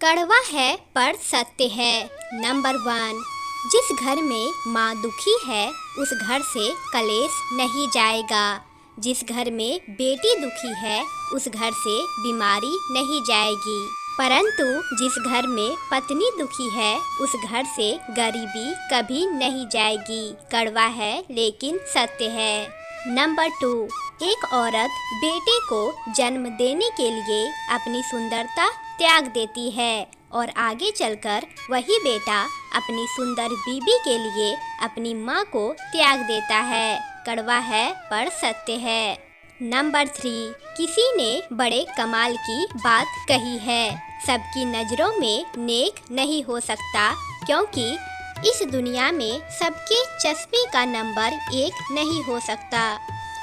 कड़वा है पर सत्य है। नंबर 1। जिस घर में माँ दुखी है उस घर से कलेश नहीं जाएगा। जिस घर में बेटी दुखी है उस घर से बीमारी नहीं जाएगी। परंतु जिस घर में पत्नी दुखी है उस घर से गरीबी कभी नहीं जाएगी। कड़वा है लेकिन सत्य है। नंबर 2। एक औरत बेटे को जन्म देने के लिए अपनी सुंदरता त्याग देती है और आगे चलकर वही बेटा अपनी सुंदर बीबी के लिए अपनी माँ को त्याग देता है। कड़वा है पर सत्य है। नंबर 3। किसी ने बड़े कमाल की बात कही है। सबकी नज़रों में नेक नहीं हो सकता, क्योंकि इस दुनिया में सबके चश्मे का नंबर 1 नहीं हो सकता।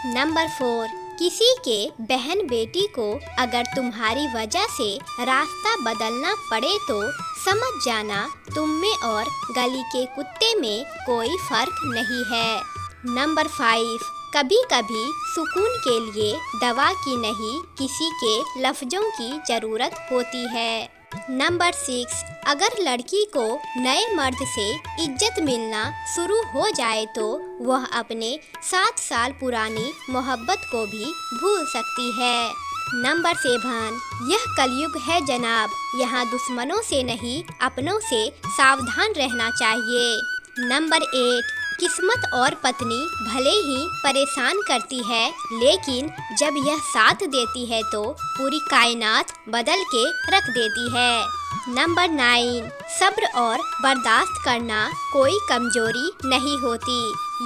नंबर 4। किसी के बहन बेटी को अगर तुम्हारी वजह से रास्ता बदलना पड़े तो समझ जाना तुम में और गली के कुत्ते में कोई फर्क नहीं है। नंबर 5। कभी कभी सुकून के लिए दवा की नहीं किसी के लफ्ज़ों की ज़रूरत होती है। नंबर 6। अगर लड़की को नए मर्द से इज्जत मिलना शुरू हो जाए तो वह अपने 7 साल पुरानी मोहब्बत को भी भूल सकती है। नंबर 7। यह कलयुग है जनाब, यहाँ दुश्मनों से नहीं अपनों से सावधान रहना चाहिए। नंबर 8। किस्मत और पत्नी भले ही परेशान करती है, लेकिन जब यह साथ देती है तो पूरी कायनात बदल के रख देती है। नंबर 9। सब्र और बर्दाश्त करना कोई कमजोरी नहीं होती,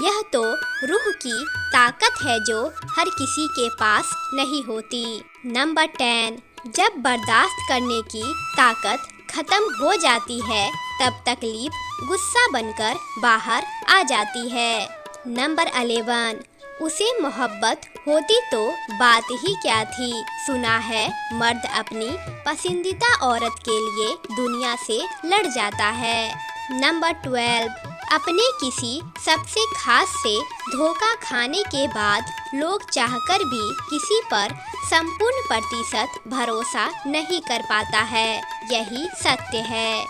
यह तो रूह की ताकत है जो हर किसी के पास नहीं होती। नंबर 10। जब बर्दाश्त करने की ताकत खत्म हो जाती है तब तकलीफ गुस्सा बनकर बाहर आ जाती है। नंबर 11। उसे मोहब्बत होती तो बात ही क्या थी। सुना है मर्द अपनी पसंदीदा औरत के लिए दुनिया से लड़ जाता है। नंबर 12। अपने किसी सबसे खास से धोखा खाने के बाद लोग चाहकर भी किसी पर संपूर्ण प्रतिशत भरोसा नहीं कर पाता है, यही सत्य है।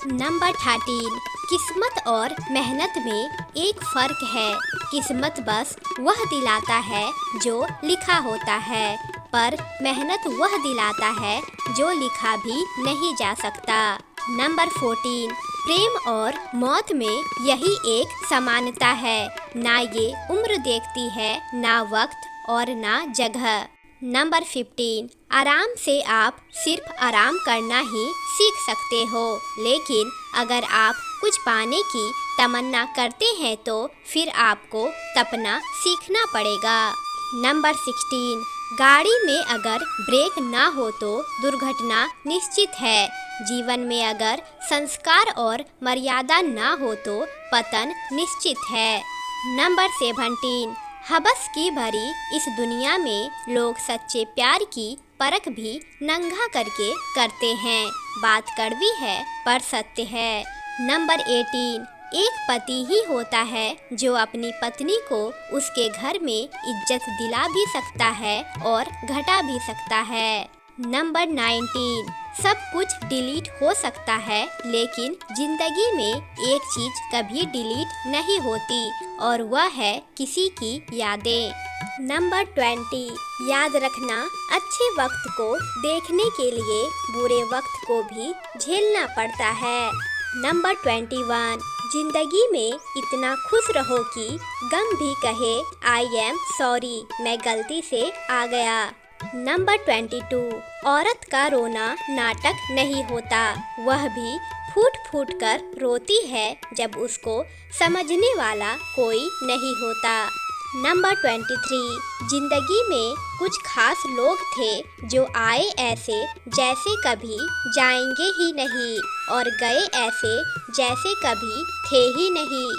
नंबर 13। किस्मत और मेहनत में एक फ़र्क है। किस्मत बस वह दिलाता है जो लिखा होता है, पर मेहनत वह दिलाता है जो लिखा भी नहीं जा सकता। नंबर 14। प्रेम और मौत में यही एक समानता है, ना ये उम्र देखती है, ना वक्त और ना जगह। नंबर 15। आराम से आप सिर्फ आराम करना ही सीख सकते हो, लेकिन अगर आप कुछ पाने की तमन्ना करते हैं तो फिर आपको तपना सीखना पड़ेगा। नंबर 16। गाड़ी में अगर ब्रेक ना हो तो दुर्घटना निश्चित है। जीवन में अगर संस्कार और मर्यादा ना हो तो पतन निश्चित है। नंबर 17। हवस की भरी इस दुनिया में लोग सच्चे प्यार की परख भी नंगा करके करते हैं। बात कड़वी है पर सत्य है। नंबर 18। एक पति ही होता है जो अपनी पत्नी को उसके घर में इज्जत दिला भी सकता है और घटा भी सकता है। नंबर 19। सब कुछ डिलीट हो सकता है, लेकिन जिंदगी में एक चीज कभी डिलीट नहीं होती और वह है किसी की यादें। नंबर 20। याद रखना, अच्छे वक्त को देखने के लिए बुरे वक्त को भी झेलना पड़ता है। नंबर 21। जिंदगी में इतना खुश रहो कि गम भी कहे आई एम सॉरी, मैं गलती से आ गया। नंबर 22। औरत का रोना नाटक नहीं होता, वह भी फूट फूट कर रोती है जब उसको समझने वाला कोई नहीं होता। नंबर 23। जिंदगी में कुछ खास लोग थे जो आए ऐसे जैसे कभी जाएंगे ही नहीं और गए ऐसे जैसे कभी थे ही नहीं।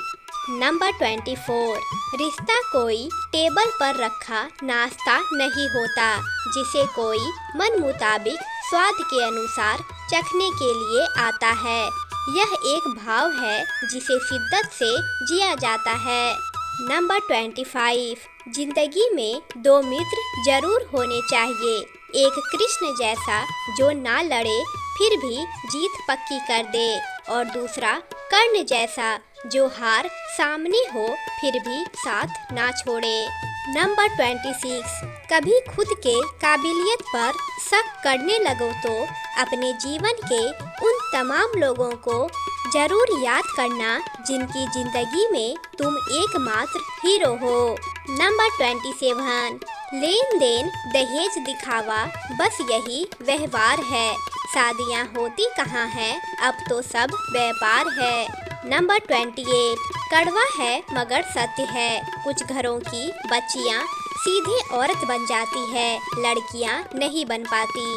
नंबर 24। रिश्ता कोई टेबल पर रखा नाश्ता नहीं होता जिसे कोई मन मुताबिक स्वाद के अनुसार चखने के लिए आता है। यह एक भाव है जिसे शिद्दत से जिया जाता है। नंबर 25। जिंदगी में 2 मित्र जरूर होने चाहिए, एक कृष्ण जैसा जो ना लड़े फिर भी जीत पक्की कर दे, और दूसरा कर्ण जैसा जो हार सामने हो फिर भी साथ ना छोड़े। नंबर 26, कभी खुद के काबिलियत पर शक करने लगो तो अपने जीवन के उन तमाम लोगों को जरूर याद करना जिनकी जिंदगी में तुम एकमात्र हीरो हो। नंबर 27, लेन देन दहेज दिखावा बस यही व्यवहार है, शादियाँ होती कहाँ है, अब तो सब व्यापार है। नंबर 28, कड़वा है मगर सत्य है, कुछ घरों की बच्चियाँ सीधे औरत बन जाती है, लड़कियाँ नहीं बन पाती।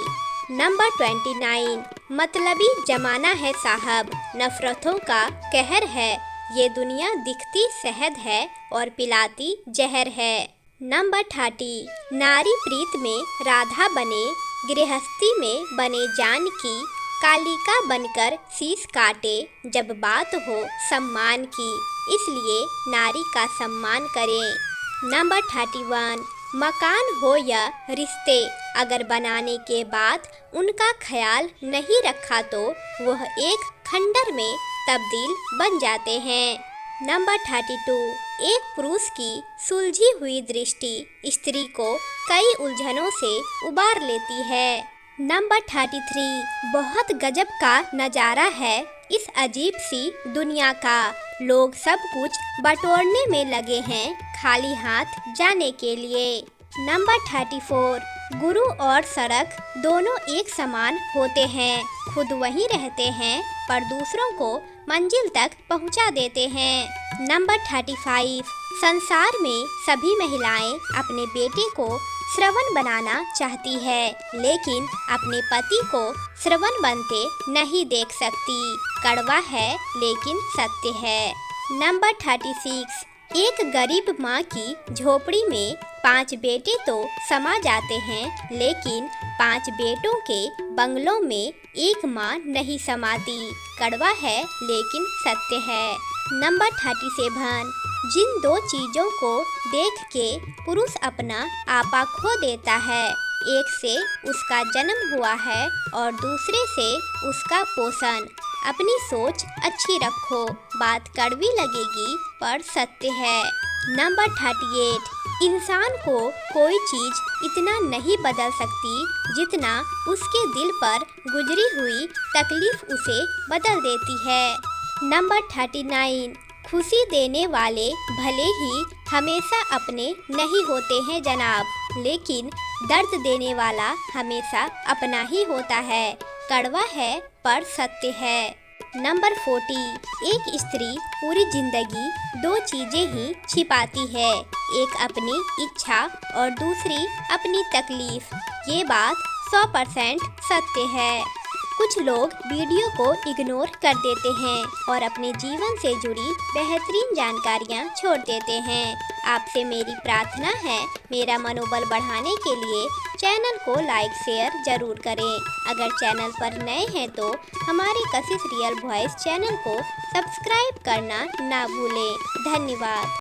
नंबर 29, मतलबी जमाना है साहब, नफरतों का कहर है, ये दुनिया दिखती शहद है और पिलाती जहर है। नंबर 30, नारी प्रीत में राधा बने, गृहस्थी में बने जानकी, कालिका बनकर शीश काटे जब बात हो सम्मान की, इसलिए नारी का सम्मान करें। नंबर 31, मकान हो या रिश्ते, अगर बनाने के बाद उनका ख्याल नहीं रखा तो वह एक खंडर में तब्दील बन जाते हैं। नंबर 32, एक पुरुष की सुलझी हुई दृष्टि स्त्री को कई उलझनों से उबार लेती है। नंबर 33, बहुत गजब का नज़ारा है इस अजीब सी दुनिया का, लोग सब कुछ बटोरने में लगे हैं खाली हाथ जाने के लिए। नंबर 34, गुरु और सड़क दोनों एक समान होते हैं, खुद वहीं रहते हैं पर दूसरों को मंजिल तक पहुंचा देते हैं। नंबर 35, संसार में सभी महिलाएं अपने बेटे को श्रवण बनाना चाहती है, लेकिन अपने पति को श्रवण बनते नहीं देख सकती, कड़वा है लेकिन सत्य है। नंबर 36, एक गरीब माँ की झोपड़ी में 5 बेटे तो समा जाते हैं, लेकिन 5 बेटों के बंगलों में एक माँ नहीं समाती, कड़वा है लेकिन सत्य है। नंबर 37, जिन 2 चीज़ों को देख के पुरुष अपना आपा खो देता है, एक से उसका जन्म हुआ है और दूसरे से उसका पोषण, अपनी सोच अच्छी रखो, बात कड़वी लगेगी पर सत्य है। नंबर 38, इंसान को कोई चीज़ इतना नहीं बदल सकती जितना उसके दिल पर गुजरी हुई तकलीफ उसे बदल देती है। नंबर 39, खुशी देने वाले भले ही हमेशा अपने नहीं होते हैं जनाब, लेकिन दर्द देने वाला हमेशा अपना ही होता है, कड़वा है पर सत्य है। नंबर 40, एक स्त्री पूरी जिंदगी 2 चीज़ें ही छिपाती है, एक अपनी इच्छा और दूसरी अपनी तकलीफ, ये बात 100% सत्य है। कुछ लोग वीडियो को इग्नोर कर देते हैं और अपने जीवन से जुड़ी बेहतरीन जानकारियां छोड़ देते हैं। आपसे मेरी प्रार्थना है, मेरा मनोबल बढ़ाने के लिए चैनल को लाइक शेयर ज़रूर करें। अगर चैनल पर नए हैं तो हमारे कशिश रियल वॉइस चैनल को सब्सक्राइब करना ना भूलें। धन्यवाद।